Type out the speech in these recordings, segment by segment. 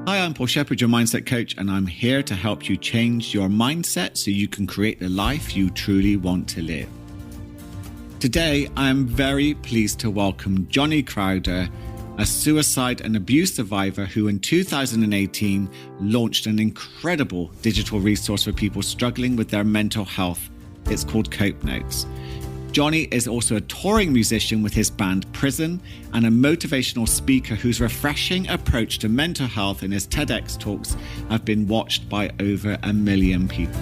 Hi, I'm Paul Shepherd, your mindset coach, and I'm here to help you change your mindset so you can create the life you truly want to live. Today, I am very pleased to welcome Johnny Crowder, a suicide and abuse survivor who in 2018 launched an incredible digital resource for people struggling with their mental health. It's called Cope Notes. Johnny is also a touring musician with his band Prison and a motivational speaker whose refreshing approach to mental health in his TEDx talks have been watched by over 1 million people.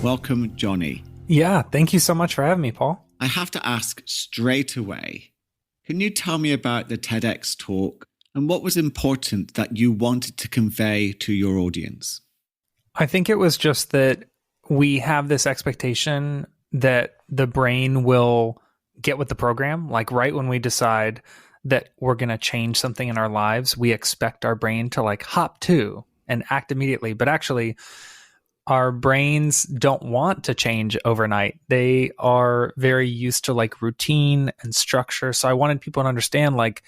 Welcome, Johnny. Yeah, thank you so much for having me, Paul. I have to ask straight away, can you tell me about the TEDx talk and what was important that you wanted to convey to your audience? I think it was just that we have this expectation that the brain will get with the program. Like right when we decide that we're going to change something in our lives, we expect our brain to like hop to and act immediately. But actually, our brains don't want to change overnight. They are very used to like routine and structure. So I wanted people to understand, like,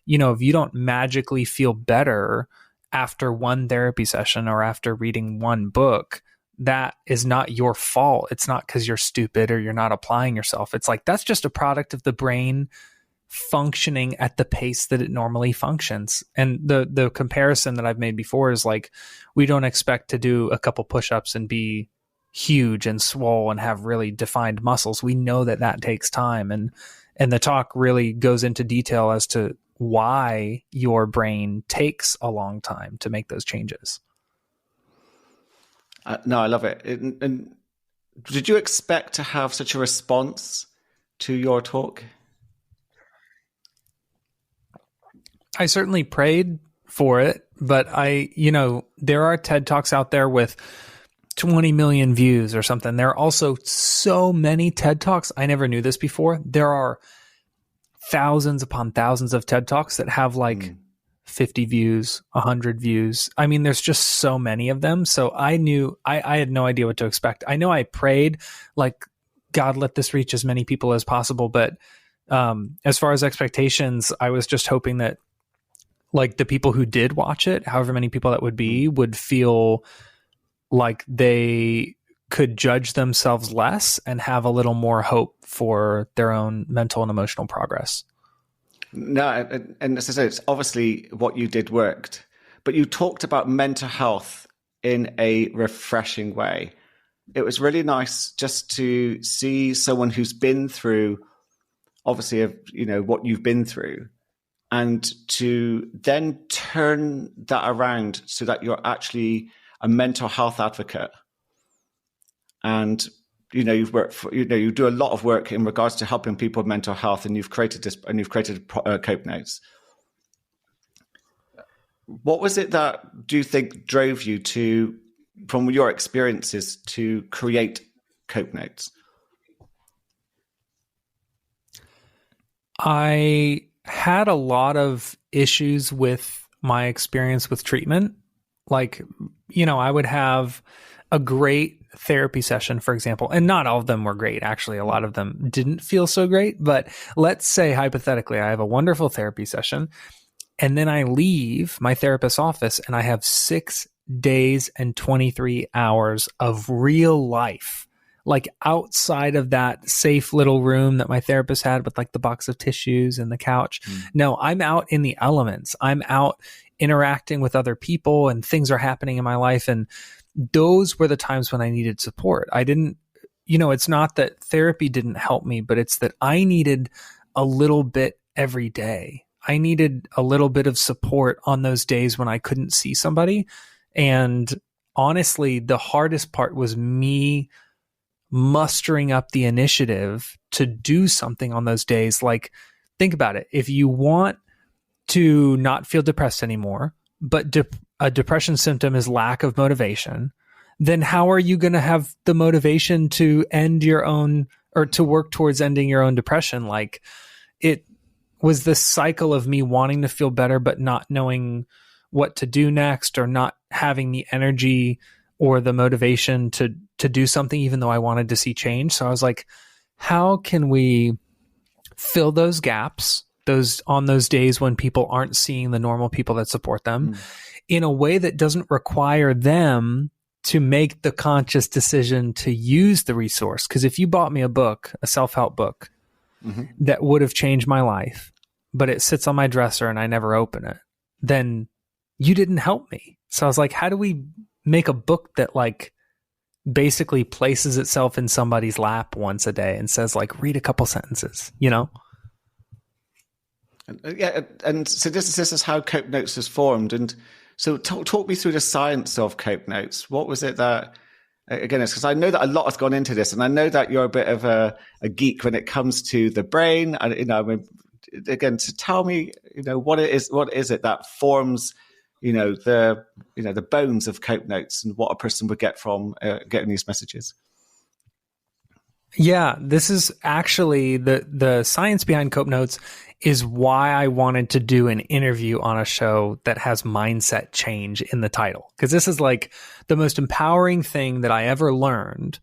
you know, if you don't magically feel better after one therapy session or after reading one book, that is not your fault. It's not because you're stupid or you're not applying yourself. It's like, that's just a product of the brain functioning at the pace that it normally functions. And the comparison that I've made before is like, we don't expect to do a couple push-ups and be huge and swole and have really defined muscles. We know that that takes time. And the talk really goes into detail as to why your brain takes a long time to make those changes. No, I love it. And did you expect to have such a response to your talk? I certainly prayed for it, but there are TED Talks out there with 20 million views or something. There are also so many TED Talks. I never knew this before. There are thousands upon thousands of TED Talks that have like 50 views, 100 views. I mean, there's just so many of them. So I knew I had no idea what to expect. I know I prayed like, God, let this reach as many people as possible. But as far as expectations, I was just hoping that like the people who did watch it, however many people that would be, would feel like they could judge themselves less and have a little more hope for their own mental and emotional progress. No, and as I said, it's obviously what you did worked, but you talked about mental health in a refreshing way. It was really nice just to see someone who's been through, obviously, what you've been through, and to then turn that around so that you're actually a mental health advocate. And you've worked for, you do a lot of work in regards to helping people with mental health, and you've created Cope Notes. What was it that do you think drove you to, from your experiences, to create Cope Notes? I had a lot of issues with my experience with treatment. Like, I would have a great therapy session, for example, and not all of them were great. Actually, a lot of them didn't feel so great. But let's say hypothetically, I have a wonderful therapy session and then I leave my therapist's office and I have 6 days and 23 hours of real life, like outside of that safe little room that my therapist had with like the box of tissues and the couch. No, I'm out in the elements. I'm out interacting with other people and things are happening in my life. And those were the times when I needed support. I didn't, it's not that therapy didn't help me, but it's that I needed a little bit every day. I needed a little bit of support on those days when I couldn't see somebody. And honestly, the hardest part was me mustering up the initiative to do something on those days. Like, think about it. If you want to not feel depressed anymore, but a depression symptom is lack of motivation, then how are you going to have the motivation to end your own, or to work towards ending your own depression? Like, it was this cycle of me wanting to feel better, but not knowing what to do next, or not having the energy or the motivation to do something, even though I wanted to see change. So I was like, how can we fill those gaps those days when people aren't seeing the normal people that support them in a way that doesn't require them to make the conscious decision to use the resource. Because if you bought me a book, a self-help book that would have changed my life, but it sits on my dresser and I never open it, then you didn't help me. So I was like, how do we make a book that like basically places itself in somebody's lap once a day and says like, read a couple sentences, you know? And so this is how Cope Notes was formed. And so talk me through the science of Cope Notes. What was it that, again, it's because I know that a lot has gone into this, and I know that you're a bit of a geek when it comes to the brain. And, you know, I mean, again, to tell me, you know, what is it that forms, the bones of Cope Notes and what a person would get from getting these messages? Yeah, this is actually the science behind Cope Notes is why I wanted to do an interview on a show that has mindset change in the title. Because this is like the most empowering thing that I ever learned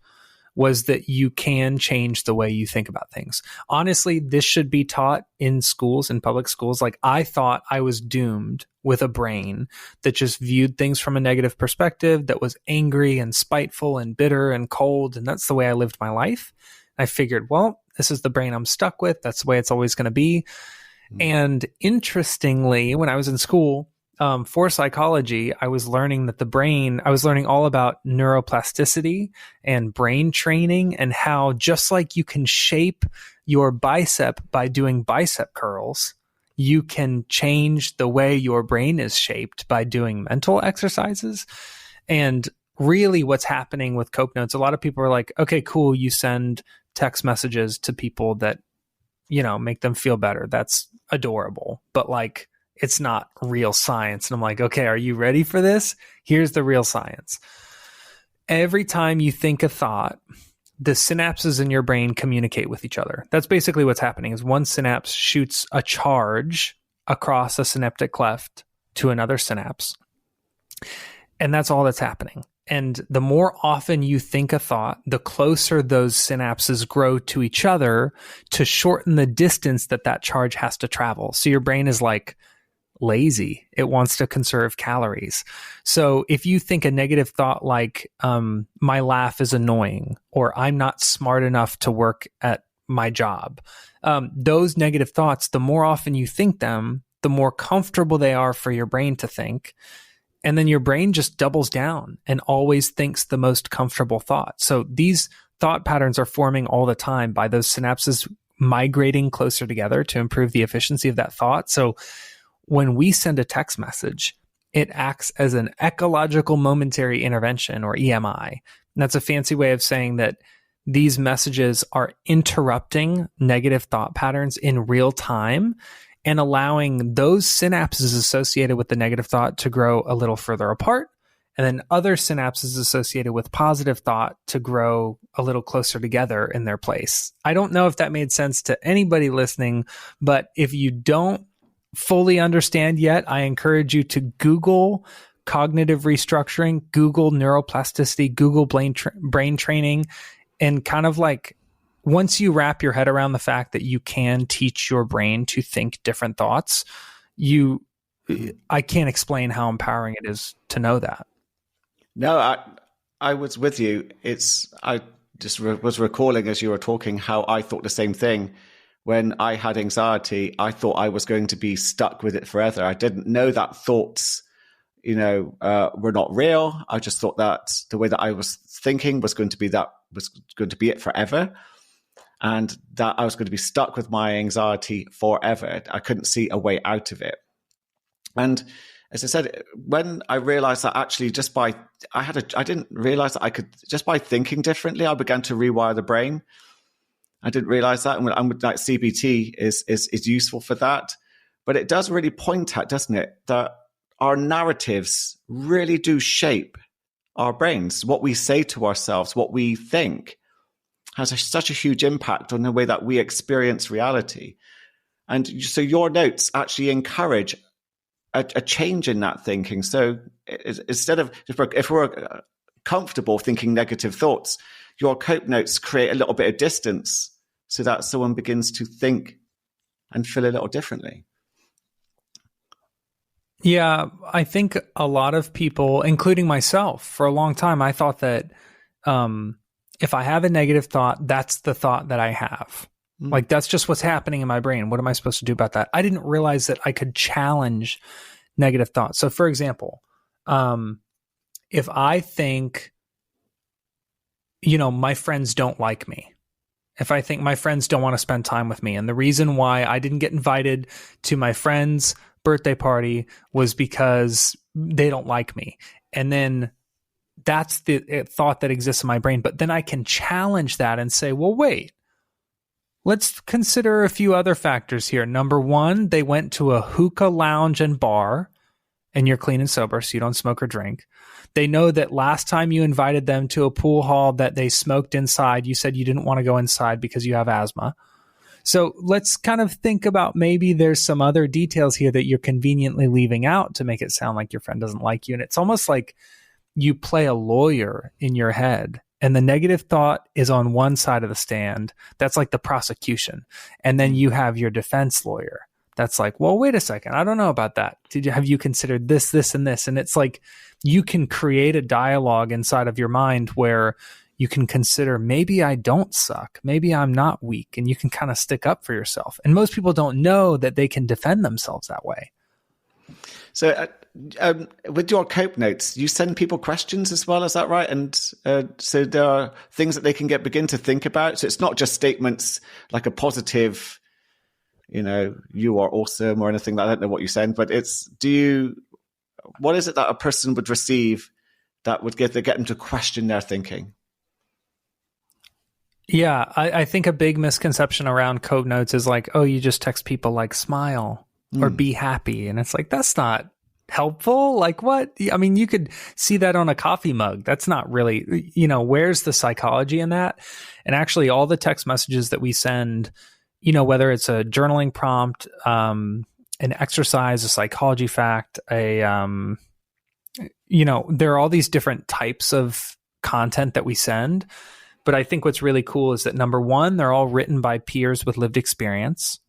was that you can change the way you think about things. Honestly, this should be taught in schools, in public schools. Like I thought I was doomed with a brain that just viewed things from a negative perspective, that was angry and spiteful and bitter and cold. And that's the way I lived my life. I figured, well, this is the brain I'm stuck with. That's the way it's always going to be. And interestingly, when I was in school, for psychology, I was learning that I was learning all about neuroplasticity and brain training, and how just like you can shape your bicep by doing bicep curls, you can change the way your brain is shaped by doing mental exercises. And really what's happening with Cope Notes, a lot of people are like, okay, cool. You send text messages to people that, you know, make them feel better. That's adorable. But like, it's not real science. And I'm like, okay, are you ready for this? Here's the real science. Every time you think a thought, the synapses in your brain communicate with each other. That's basically what's happening is one synapse shoots a charge across a synaptic cleft to another synapse. And that's all that's happening. And the more often you think a thought, the closer those synapses grow to each other to shorten the distance that charge has to travel. So your brain is like lazy. It wants to conserve calories. So if you think a negative thought like, my laugh is annoying, or I'm not smart enough to work at my job, those negative thoughts, the more often you think them, the more comfortable they are for your brain to think. And then your brain just doubles down and always thinks the most comfortable thought. So these thought patterns are forming all the time by those synapses migrating closer together to improve the efficiency of that thought. So when we send a text message, it acts as an ecological momentary intervention, or EMI. And that's a fancy way of saying that these messages are interrupting negative thought patterns in real time and allowing those synapses associated with the negative thought to grow a little further apart, and then other synapses associated with positive thought to grow a little closer together in their place. I don't know if that made sense to anybody listening, but if you don't fully understand yet, I encourage you to Google cognitive restructuring, Google neuroplasticity, Google brain training, and kind of like, once you wrap your head around the fact that you can teach your brain to think different thoughts, I can't explain how empowering it is to know that. No, I was with you. I just was recalling as you were talking how I thought the same thing. When I had anxiety, I thought I was going to be stuck with it forever. I didn't know that thoughts, were not real. I just thought that the way that I was thinking was going to be it forever. And that I was going to be stuck with my anxiety forever. I couldn't see a way out of it. And as I said, when I realized that actually I didn't realize that I could, just by thinking differently, I began to rewire the brain. I didn't realize that. And like CBT is useful for that. But it does really point at, doesn't it, that our narratives really do shape our brains. What we say to ourselves, what we think, has such a huge impact on the way that we experience reality. And so your notes actually encourage a change in that thinking. So instead of, if we're comfortable thinking negative thoughts, your Cope Notes create a little bit of distance so that someone begins to think and feel a little differently. Yeah, I think a lot of people, including myself, for a long time, I thought that if I have a negative thought, that's the thought that I have. Like, that's just what's happening in my brain. What am I supposed to do about that? I didn't realize that I could challenge negative thoughts. So, for example, if I think, my friends don't like me, if I think my friends don't want to spend time with me, and the reason why I didn't get invited to my friend's birthday party was because they don't like me. And then that's the thought that exists in my brain. But then I can challenge that and say, well, wait, let's consider a few other factors here. Number one, they went to a hookah lounge and bar, and you're clean and sober, so you don't smoke or drink. They know that last time you invited them to a pool hall that they smoked inside, you said you didn't want to go inside because you have asthma. So let's kind of think about maybe there's some other details here that you're conveniently leaving out to make it sound like your friend doesn't like you. And it's almost like you play a lawyer in your head, and the negative thought is on one side of the stand. That's like the prosecution. And then you have your defense lawyer. That's like, well, wait a second. I don't know about that. Have you considered this, this, and this? And it's like you can create a dialogue inside of your mind where you can consider, maybe I don't suck. Maybe I'm not weak. And you can kind of stick up for yourself. And most people don't know that they can defend themselves that way. So with your cope notes, you send people questions as well. Is that right? And so there are things that they can begin to think about. So it's not just statements like a positive, you are awesome or anything. I don't know what you send, but what is it that a person would receive that would get them to question their thinking? Yeah, I think a big misconception around code notes is like, oh, you just text people like smile or be happy. And it's like, that's not helpful. Like what? I mean, you could see that on a coffee mug. That's not really, where's the psychology in that? And actually all the text messages that we send, whether it's a journaling prompt, an exercise, a psychology fact, there are all these different types of content that we send. But I think what's really cool is that number one, they're all written by peers with lived experience,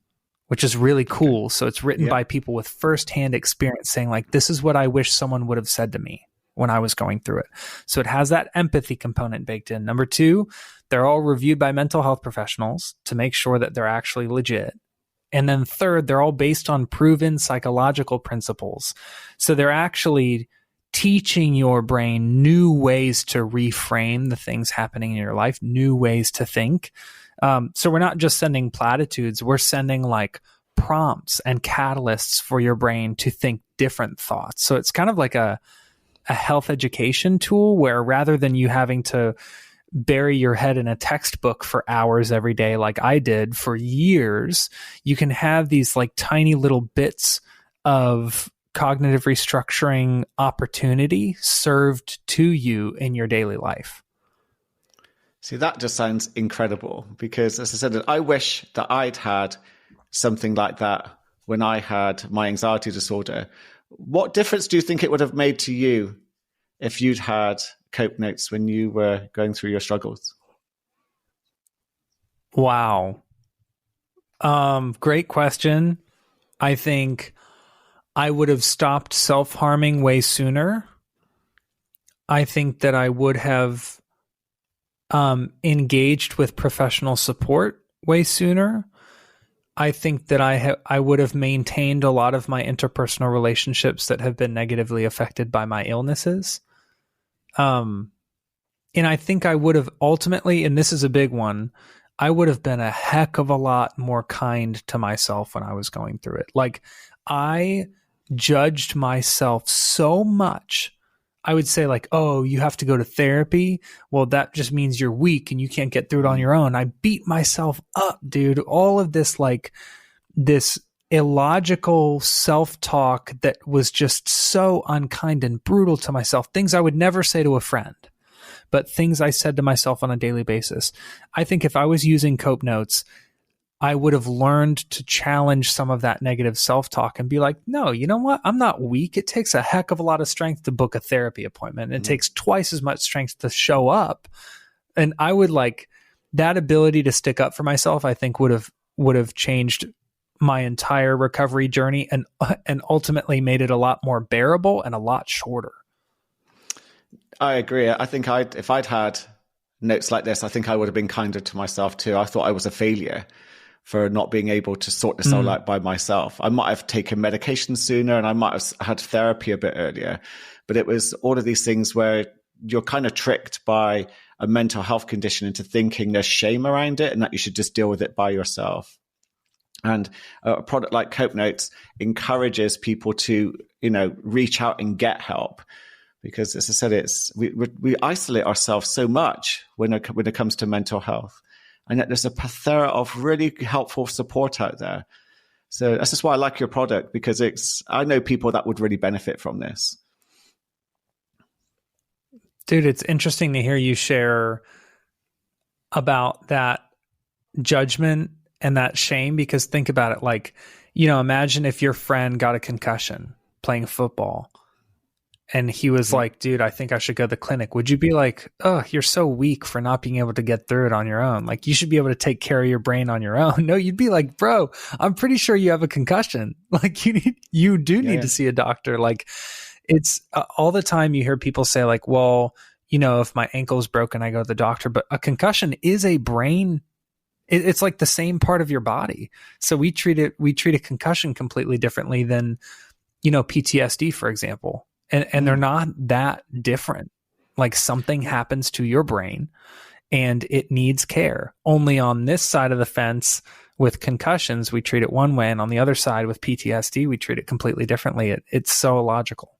which is really cool. Okay. So it's written by people with firsthand experience saying like, this is what I wish someone would have said to me when I was going through it. So it has that empathy component baked in. Number two, they're all reviewed by mental health professionals to make sure that they're actually legit. And then third, they're all based on proven psychological principles. So they're actually teaching your brain new ways to reframe the things happening in your life, new ways to think. So we're not just sending platitudes, we're sending like prompts and catalysts for your brain to think different thoughts. So it's kind of like a health education tool where rather than you having to bury your head in a textbook for hours every day like I did for years, you can have these like tiny little bits of cognitive restructuring opportunity served to you in your daily life. See, that just sounds incredible because, as I said, I wish that I'd had something like that when I had my anxiety disorder. What difference do you think it would have made to you if you'd had cope notes when you were going through your struggles? Wow. Great question. I think I would have stopped self-harming way sooner. I think that I would have engaged with professional support way sooner. I think that I would have maintained a lot of my interpersonal relationships that have been negatively affected by my illnesses. And I think I would have ultimately, and this is a big one, I would have been a heck of a lot more kind to myself when I was going through it. Like I judged myself so much. I would say like, oh, you have to go to therapy. Well, that just means you're weak and you can't get through it on your own. I beat myself up, dude. All of this, like this illogical self-talk that was just so unkind and brutal to myself. Things I would never say to a friend, but things I said to myself on a daily basis. I think if I was using Cope Notes, I would have learned to challenge some of that negative self-talk and be like, no, you know what? I'm not weak. It takes a heck of a lot of strength to book a therapy appointment. It takes twice as much strength to show up. And I would like that ability to stick up for myself, I think would have changed my entire recovery journey and ultimately made it a lot more bearable and a lot shorter. I agree. I think if I'd had notes like this, I think I would have been kinder to myself too. I thought I was a failure for not being able to sort this all out by myself. I might have taken medication sooner and I might have had therapy a bit earlier, but it was all of these things where you're kind of tricked by a mental health condition into thinking there's shame around it and that you should just deal with it by yourself. And a product like Cope Notes encourages people to, reach out and get help. Because as I said, we isolate ourselves so much when it comes to mental health. And yet there's a plethora of really helpful support out there. So that's just why I like your product, because I know people that would really benefit from this. Dude, it's interesting to hear you share about that judgment and that shame, because think about it, like, imagine if your friend got a concussion playing football and he was like, dude, I think I should go to the clinic. Would you be like, oh, you're so weak for not being able to get through it on your own? Like, you should be able to take care of your brain on your own. No, you'd be like, bro, I'm pretty sure you have a concussion. Like, you do need to see a doctor. Like, it's all the time you hear people say like, well, if my ankle's broken, I go to the doctor. But a concussion is a brain. It's like the same part of your body. So we treat a concussion completely differently than, PTSD, for example. And they're not that different. Like, something happens to your brain and it needs care. Only on this side of the fence with concussions, we treat it one way. And on the other side with PTSD, we treat it completely differently. It's so illogical.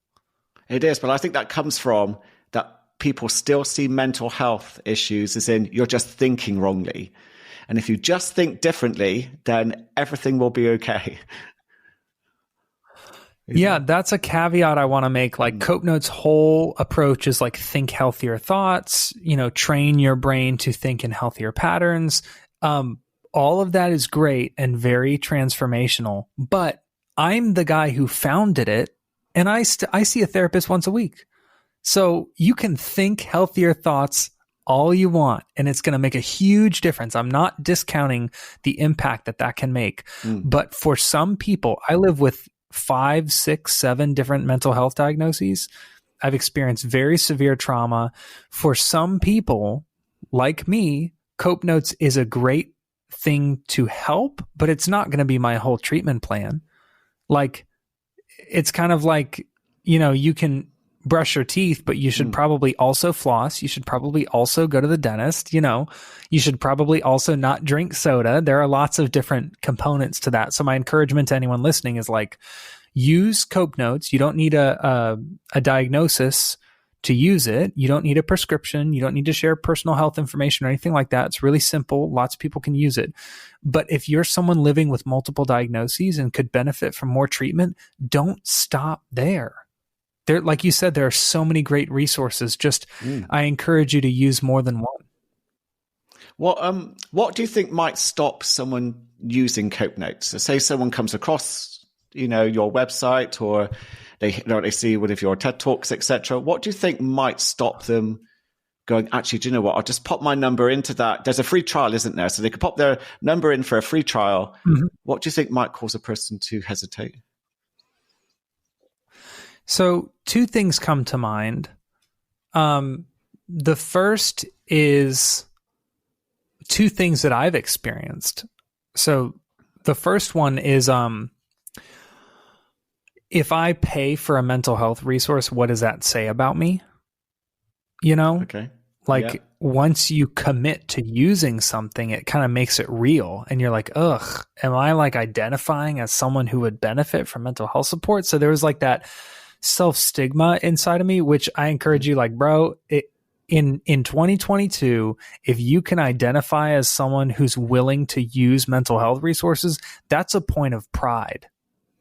It is. But I think that comes from that people still see mental health issues as in you're just thinking wrongly. And if you just think differently, then everything will be okay. Yeah, that's a caveat I want to make. Like, Cope Notes' whole approach is like, think healthier thoughts, train your brain to think in healthier patterns. All of that is great and very transformational, but I'm the guy who founded it, and I see a therapist once a week. So you can think healthier thoughts all you want, and it's going to make a huge difference. I'm not discounting the impact that can make. But for some people, I live with 5, 6, 7 different mental health diagnoses. I've experienced very severe trauma. For some people, like me, Cope Notes is a great thing to help, but it's not going to be my whole treatment plan. Like, it's kind of like, you can brush your teeth, but you should probably also floss. You should probably also go to the dentist. You should probably also not drink soda. There are lots of different components to that. So my encouragement to anyone listening is like, use Cope Notes. You don't need a diagnosis to use it. You don't need a prescription. You don't need to share personal health information or anything like that. It's really simple. Lots of people can use it. But if you're someone living with multiple diagnoses and could benefit from more treatment, don't stop there. There, like you said, there are so many great resources. Just, I encourage you to use more than one. Well, what do you think might stop someone using Cope Notes? So say someone comes across, your website, or they see one of your TED Talks, etc. What do you think might stop them going, actually, do you know what? I'll just pop my number into that. There's a free trial, isn't there? So they could pop their number in for a free trial. What do you think might cause a person to hesitate? So 2 things come to mind. The first is 2 things that I've experienced. So the first one is, if I pay for a mental health resource, what does that say about me? Okay. Once you commit to using something, it kind of makes it real. And you're like, ugh, am I like identifying as someone who would benefit from mental health support? So there was like that self-stigma inside of me, which I encourage you, like, bro, in 2022, if you can identify as someone who's willing to use mental health resources, that's a point of pride.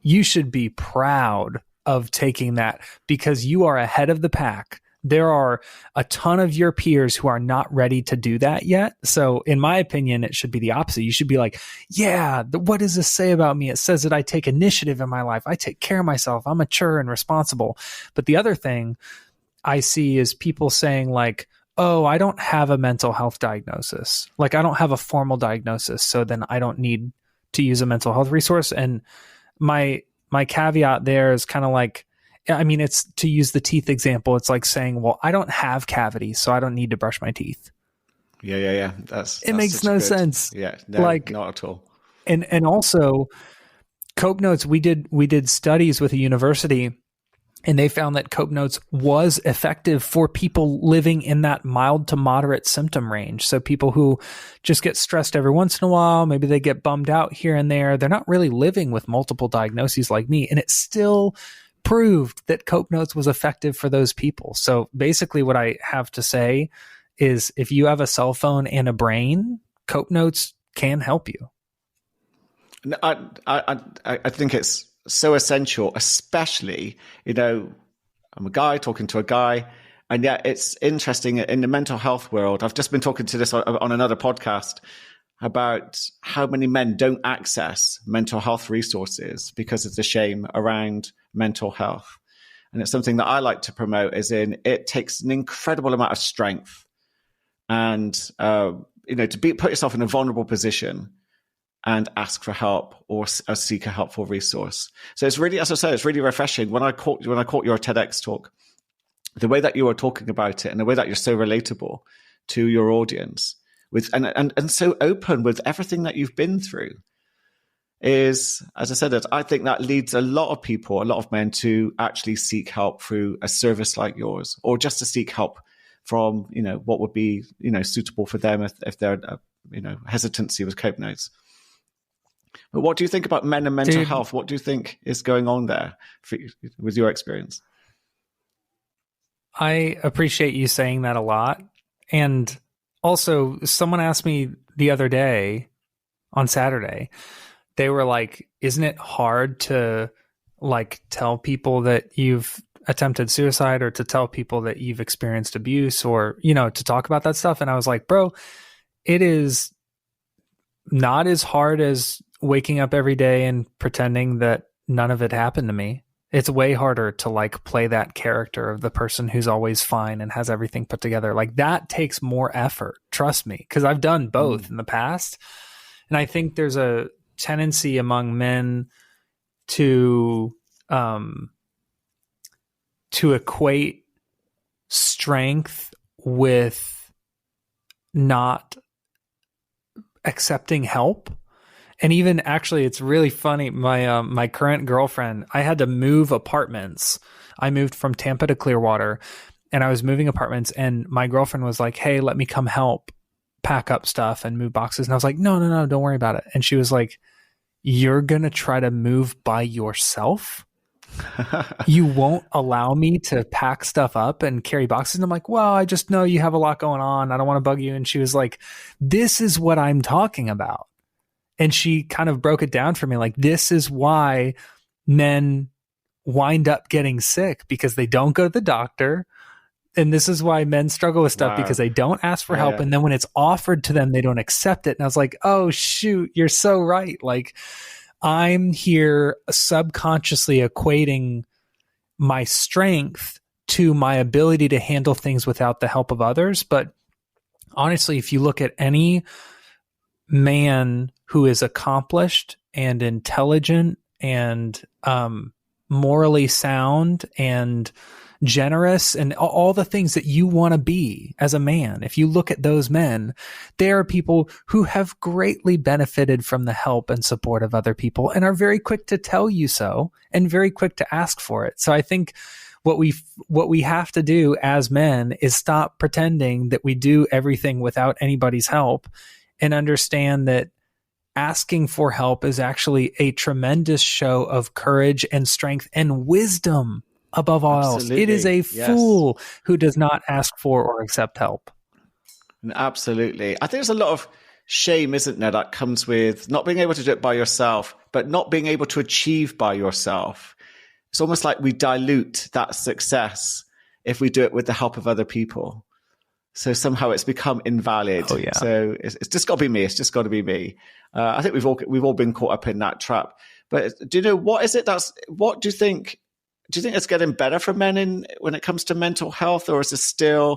You should be proud of taking that, because you are ahead of the pack. There are a ton of your peers who are not ready to do that yet. So in my opinion, it should be the opposite. You should be like, yeah, what does this say about me? It says that I take initiative in my life. I take care of myself. I'm mature and responsible. But the other thing I see is people saying like, oh, I don't have a mental health diagnosis. Like, I don't have a formal diagnosis, so then I don't need to use a mental health resource. And my caveat there is kind of like, I mean, it's to use the teeth example. It's like saying, well, I don't have cavities, so I don't need to brush my teeth. Yeah. It makes no sense. Yeah, no, like, not at all. And also, Cope Notes, we did studies with a university, and they found that Cope Notes was effective for people living in that mild to moderate symptom range. So people who just get stressed every once in a while, maybe they get bummed out here and there. They're not really living with multiple diagnoses like me. And it still proved that Cope Notes was effective for those people. So basically what I have to say is if you have a cell phone and a brain, Cope Notes can help you. I think it's so essential, especially, I'm a guy talking to a guy, and yet it's interesting in the mental health world. I've just been talking to this on another podcast about how many men don't access mental health resources because of the shame around mental health. And it's something that I like to promote, as in it takes an incredible amount of strength and, to put yourself in a vulnerable position and ask for help or seek a helpful resource. So it's really, as I said, it's really refreshing. When I caught your TEDx talk, the way that you were talking about it and the way that you're so relatable to your audience with and so open with everything that you've been through is, as I said, I think that leads a lot of people, a lot of men, to actually seek help through a service like yours, or just to seek help from, what would be, suitable for them if they're, hesitancy with Cope Notes. But what do you think about men and mental health? What do you think is going on there with your experience? I appreciate you saying that a lot. And also, someone asked me the other day on Saturday, they were like, isn't it hard to tell people that you've attempted suicide, or to tell people that you've experienced abuse, or, to talk about that stuff? And I was like, bro, it is not as hard as waking up every day and pretending that none of it happened to me. It's way harder to play that character of the person who's always fine and has everything put together. That takes more effort. Trust me, because I've done both in the past. And I think there's a tendency among men to equate strength with not accepting help. And even actually, it's really funny. My current girlfriend, I had to move apartments. I moved from Tampa to Clearwater, and I was moving apartments, and my girlfriend was like, hey, let me come help pack up stuff and move boxes. And I was like, no, don't worry about it. And she was like, you're going to try to move by yourself? You won't allow me to pack stuff up and carry boxes? And I'm like, well, I just know you have a lot going on. I don't want to bug you. And she was like, this is what I'm talking about. And she kind of broke it down for me. This is why men wind up getting sick, because they don't go to the doctor. And this is why men struggle with stuff, because they don't ask for help. Yeah. And then when it's offered to them, they don't accept it. And I was like, oh, shoot, you're so right. I'm here subconsciously equating my strength to my ability to handle things without the help of others. But honestly, if you look at any man who is accomplished and intelligent and morally sound and generous and all the things that you want to be as a man, if you look at those men, they are people who have greatly benefited from the help and support of other people and are very quick to tell you so and very quick to ask for it. So I think what we have to do as men is stop pretending that we do everything without anybody's help, and understand that asking for help is actually a tremendous show of courage and strength and wisdom above all else. It is a fool who does not ask for or accept help. Absolutely. I think there's a lot of shame, isn't there, that comes with not being able to do it by yourself, but not being able to achieve by yourself. It's almost like we dilute that success if we do it with the help of other people. So somehow it's become invalid. Oh, yeah. So it's just got to be me. It's just got to be me. I think we've all been caught up in that trap. But do you know, what is it what do you think? Do you think it's getting better for men when it comes to mental health, or is it still?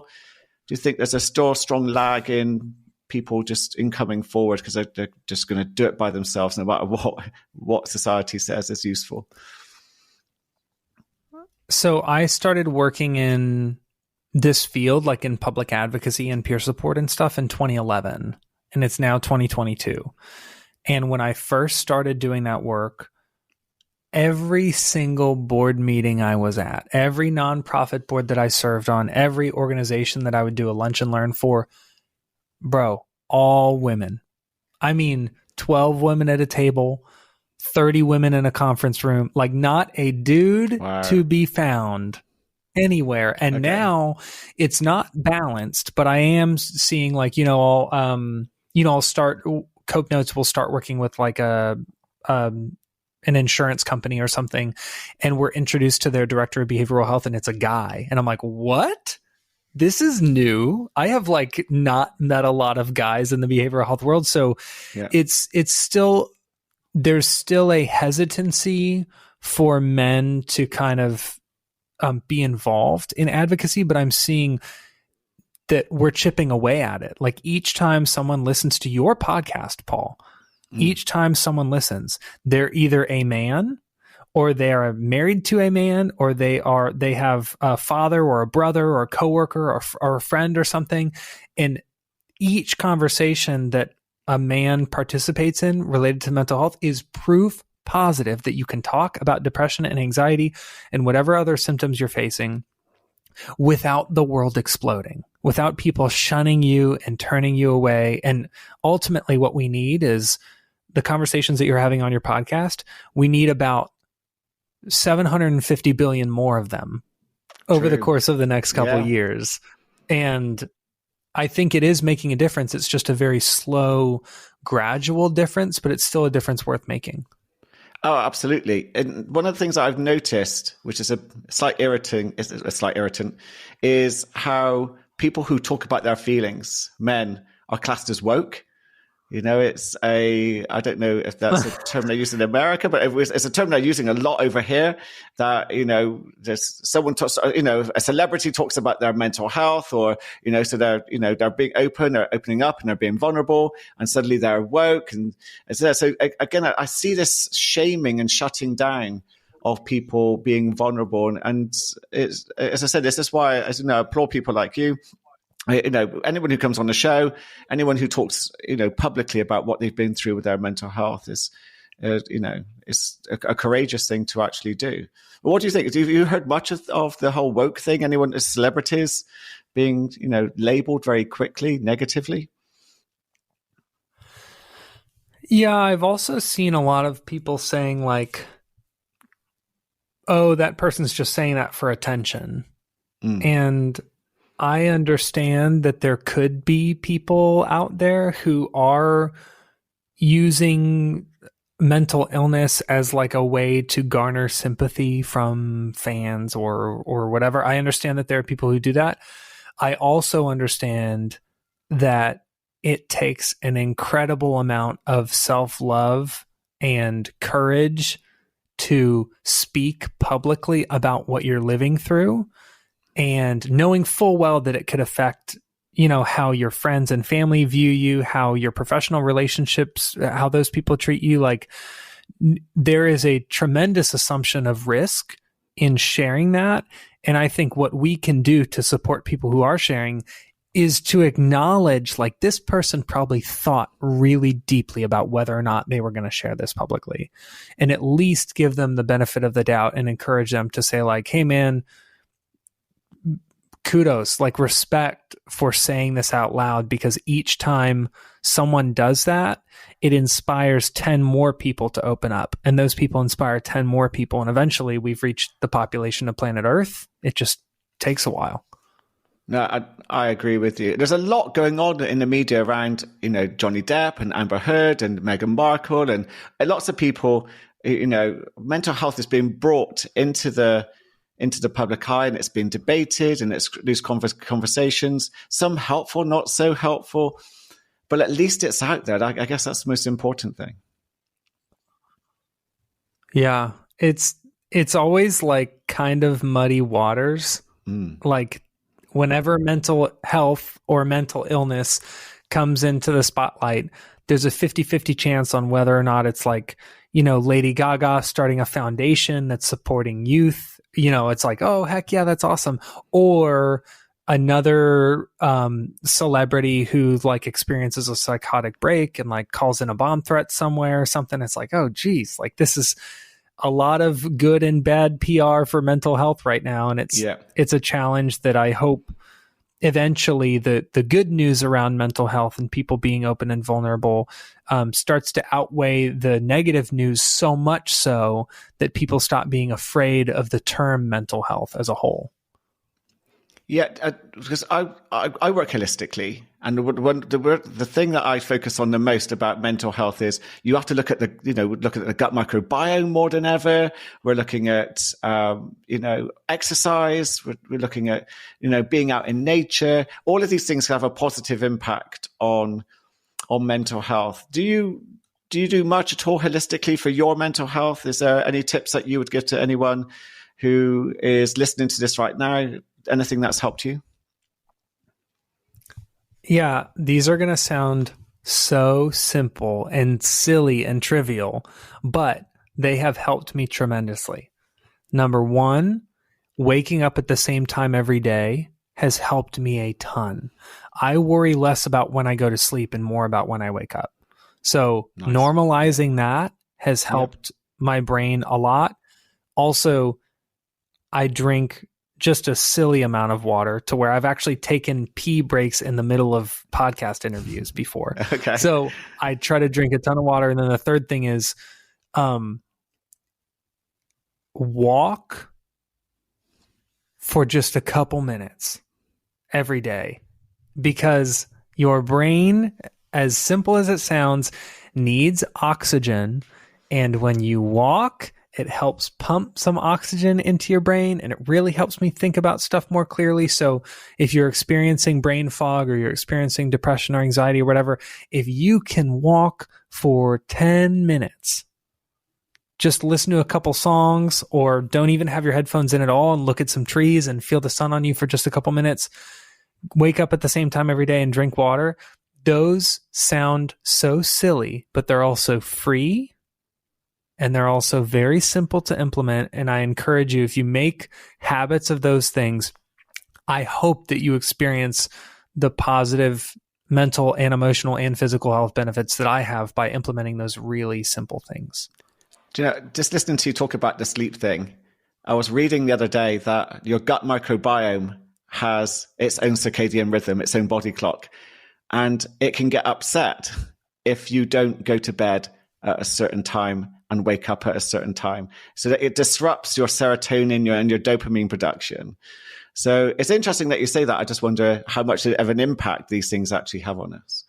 Do you think there's a still strong lag in people just in coming forward because they're just going to do it by themselves no matter what society says is useful? So I started working in this field, like in public advocacy and peer support and stuff, in 2011, and it's now 2022. And when I first started doing that work, every single board meeting I was at, every nonprofit board that I served on, every organization that I would do a lunch and learn for, bro, all women. I mean, 12 women at a table, 30 women in a conference room, like not a dude to be found anywhere. And now it's not balanced, but I am seeing like, I'll start, Cope Notes will start working with like an insurance company or something, and we're introduced to their director of behavioral health, and it's a guy. And I'm like, what? This is new. I have like not met a lot of guys in the behavioral health world. So it's still, there's still a hesitancy for men to kind of be involved in advocacy, but I'm seeing that we're chipping away at it. Like each time someone listens to your podcast, Paul, each time someone listens, they're either a man, or they are married to a man, or they have a father or a brother or a coworker or a friend or something. And each conversation that a man participates in related to mental health is proof positive that you can talk about depression and anxiety and whatever other symptoms you're facing without the world exploding, without people shunning you and turning you away. And ultimately what we need is the conversations that you're having on your podcast. We need about 750 billion more of them over the course of the next couple of years. And I think it is making a difference. It's just a very slow, gradual difference, but it's still a difference worth making. Oh, absolutely. And one of the things I've noticed, which is a slight irritant, is how people who talk about their feelings, men, are classed as woke. It's I don't know if that's a term they use in America, but it's a term they're using a lot over here, that, there's someone talks, a celebrity talks about their mental health, or, so they're being open, they're opening up and they're being vulnerable, and suddenly they're woke. And so again, I see this shaming and shutting down of people being vulnerable. And it's, as I said, this is why, I applaud people like you. Anyone who comes on the show, anyone who talks, publicly about what they've been through with their mental health is, is a courageous thing to actually do. But what do you think? Have you heard much of the whole woke thing? Anyone, celebrities being, labeled very quickly negatively? Yeah, I've also seen a lot of people saying like, oh, that person's just saying that for attention. And I understand that there could be people out there who are using mental illness as like a way to garner sympathy from fans or whatever. I understand that there are people who do that. I also understand that it takes an incredible amount of self-love and courage to speak publicly about what you're living through, and knowing full well that it could affect, how your friends and family view you, how your professional relationships, how those people treat you. Like there is a tremendous assumption of risk in sharing that. And I think what we can do to support people who are sharing is to acknowledge like this person probably thought really deeply about whether or not they were going to share this publicly, and at least give them the benefit of the doubt and encourage them to say like, hey man, kudos, like respect for saying this out loud, because each time someone does that, it inspires 10 more people to open up, and those people inspire 10 more people. And eventually we've reached the population of planet Earth. It just takes a while. No, I agree with you. There's a lot going on in the media around, Johnny Depp and Amber Heard and Meghan Markle, and lots of people, mental health is being brought into the public eye, and it's been debated, and it's these conversations, some helpful, not so helpful, but at least it's out there. I guess that's the most important thing. Yeah, it's always like kind of muddy waters. Like whenever mental health or mental illness comes into the spotlight, there's a 50-50 chance on whether or not it's like, Lady Gaga starting a foundation that's supporting youth. It's like, oh, heck yeah, that's awesome. Or another celebrity who like experiences a psychotic break and like calls in a bomb threat somewhere or something. It's like, oh, geez, like this is a lot of good and bad PR for mental health right now. And it's a challenge that I hope eventually the good news around mental health and people being open and vulnerable starts to outweigh the negative news, so much so that people stop being afraid of the term mental health as a whole. Yeah, because I work holistically, and the thing that I focus on the most about mental health is you have to look at the gut microbiome more than ever. We're looking at exercise. We're looking at being out in nature. All of these things have a positive impact on mental health. Do you do much at all holistically for your mental health? Is there any tips that you would give to anyone who is listening to this right now? Anything that's helped you? Yeah, these are going to sound so simple and silly and trivial, but they have helped me tremendously. Number one, waking up at the same time every day has helped me a ton. I worry less about when I go to sleep and more about when I wake up. So nice. Normalizing that has helped my brain a lot. Also, I drink just a silly amount of water to where I've actually taken pee breaks in the middle of podcast interviews before. Okay. So I try to drink a ton of water. And then the third thing is walk for just a couple minutes every day, because your brain, as simple as it sounds, needs oxygen. And when you walk, it helps pump some oxygen into your brain, and it really helps me think about stuff more clearly. So if you're experiencing brain fog or you're experiencing depression or anxiety or whatever, if you can walk for 10 minutes, just listen to a couple songs, or don't even have your headphones in at all and look at some trees and feel the sun on you for just a couple minutes, wake up at the same time every day and drink water. Those sound so silly, but they're also free. And they're also very simple to implement. And I encourage you, if you make habits of those things, I hope that you experience the positive mental and emotional and physical health benefits that I have by implementing those really simple things. Just listening to you talk about the sleep thing, I was reading the other day that your gut microbiome has its own circadian rhythm, its own body clock, and it can get upset if you don't go to bed at a certain time and wake up at a certain time, so that it disrupts your serotonin and your dopamine production. So it's interesting that you say that. I just wonder how much of an impact these things actually have on us.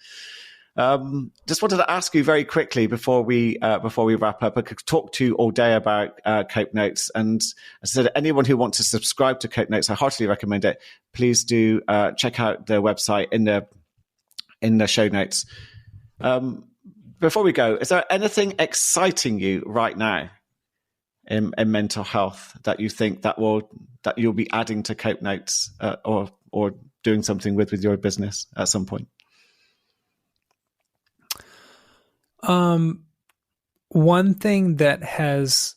Just wanted to ask you very quickly before we wrap up. I could talk to you all day about Cope Notes, and as I said, anyone who wants to subscribe to Cope Notes, I heartily recommend it. Please do check out the website in the show notes. Before we go, is there anything exciting you right now in mental health that you think that you'll be adding to Cope Notes or doing something with your business at some point? One thing that has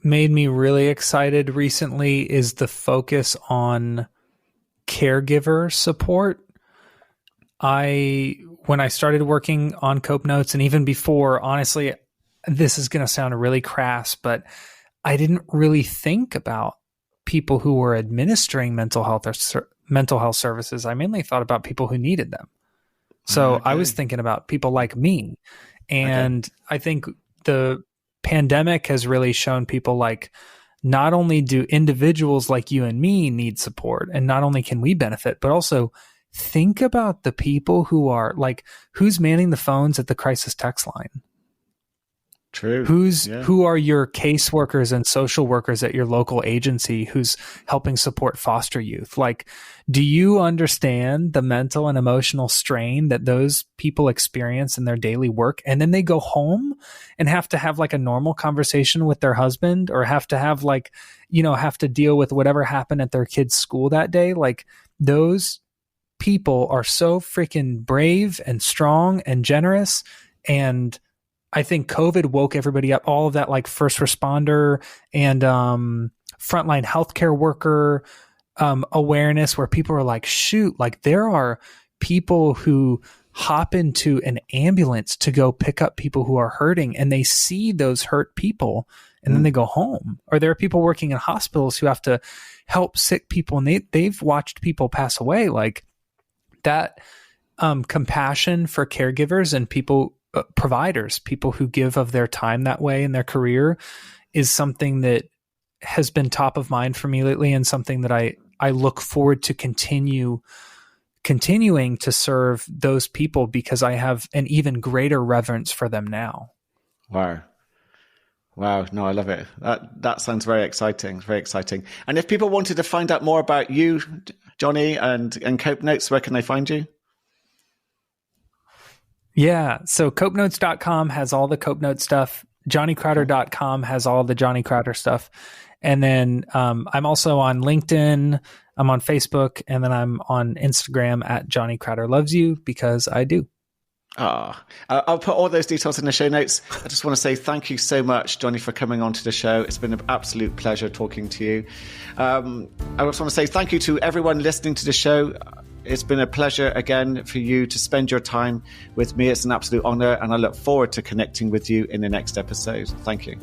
made me really excited recently is the focus on caregiver support. When I started working on Cope Notes, and even before, honestly, this is going to sound really crass, but I didn't really think about people who were administering mental health services. I mainly thought about people who needed them. So I was thinking about people like me. And I think the pandemic has really shown people like, not only do individuals like you and me need support, and not only can we benefit, but also think about the people who are like, who's manning the phones at the crisis text line? True. Who are your caseworkers and social workers at your local agency who's helping support foster youth? Like, do you understand the mental and emotional strain that those people experience in their daily work? And then they go home and have to have like a normal conversation with their husband, or have to have like, have to deal with whatever happened at their kid's school that day. Like, those people are so freaking brave and strong and generous. And I think COVID woke everybody up, all of that, like first responder and frontline healthcare worker awareness, where people are like, shoot, like there are people who hop into an ambulance to go pick up people who are hurting, and they see those hurt people and then they go home. Or there are people working in hospitals who have to help sick people, and they've watched people pass away. Like that compassion for caregivers and people, providers, people who give of their time that way in their career, is something that has been top of mind for me lately, and something that I look forward to continuing to serve those people, because I have an even greater reverence for them now. Wow. No, I love it. That sounds very exciting. Very exciting. And if people wanted to find out more about you, Johnny, and Cope Notes, where can they find you? Yeah. So copenotes.com has all the Cope Notes stuff. JohnnyCrowder.com has all the Johnny Crowder stuff. And then I'm also on LinkedIn, I'm on Facebook, and then I'm on Instagram at Johnny Crowder Loves You, because I do. I'll put all those details in the show notes. I just want to say thank you so much, Johnny, for coming on to the show. It's been an absolute pleasure talking to you. I also want to say thank you to everyone listening to the show. It's been a pleasure again for you to spend your time with me. It's an absolute honor, and I look forward to connecting with you in the next episode. Thank you.